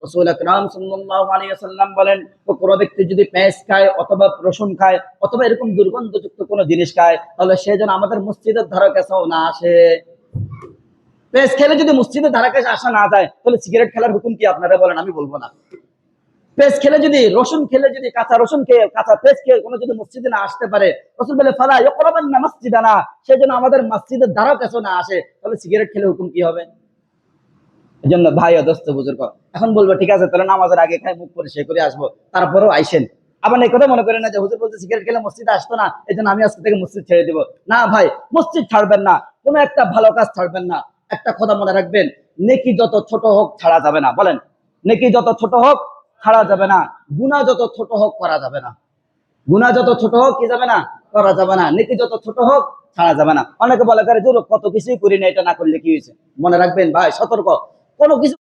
রাসূল আকরাম সাল্লাল্লাহু আলাইহি ওয়াসাল্লাম বলেন, কোনো ব্যক্তি যদি পেঁয়াজ খায় অথবা রসুন খায় অথবা এরকম দুর্গন্ধযুক্ত কোনো জিনিস খায়, তাহলে সে যেন আমাদের মসজিদের ধারে কাছেও না আসে। পেঁয়াজ খেলে যদি মসজিদের ধারে কাছে আসা না যায়, তাহলে সিগারেট খেলার হুকুম কি আপনারা বলেন? আমি বলবো না। পেঁয়াজ খেলে যদি, রসুন খেলে যদি, কাঁচা রসুন খেয়ে, কাঁচা পেঁয়াজ খেয়ে কোনো যদি মসজিদে না আসতে পারে, রাসূল বলে ফালা ইয়াকরাবান্না মাসজিদানা, সে যেন আমাদের মসজিদের ধারে কাছে না আসে। তাহলে সিগারেট খেলে হুকুম কি হবে? এজন্য ভাই ও দোস্ত বুজুর্গ, এখন বলবো ঠিক আছে তাহলে নামাজের আগে খাই, মুখ পরিষ্কার করে আসবো, তারপরেও আইসেন। আবার এই কথা মনে করেন না যে হুজুর বলতে সিগারেট খেলে মসজিদে আসতো না, এই জন্য আমি আজকে থেকে মসজিদ ছেড়ে দিব। না ভাই, মসজিদ ছাড়বেন না, কোনো একটা ভালো কাজ ছাড়বেন না। একটা কথা মনে রাখবেন, নেকি যত ছোট হোক ছাড়া যাবে না। বলেন, নেকি যত ছোট হোক ছাড়া যাবে না, গুনাহ যত ছোট হোক করা যাবে না। গুনাহ যত ছোট হোক কি যাবে না? করা যাবে না। নেকি যত ছোট হোক ছাড়া যাবে না। অনেকে বলে করে যে কত কিছুই করি না, এটা না করলে কি হয়েছে? মনে রাখবেন ভাই, সতর্ক, কোনো কিছু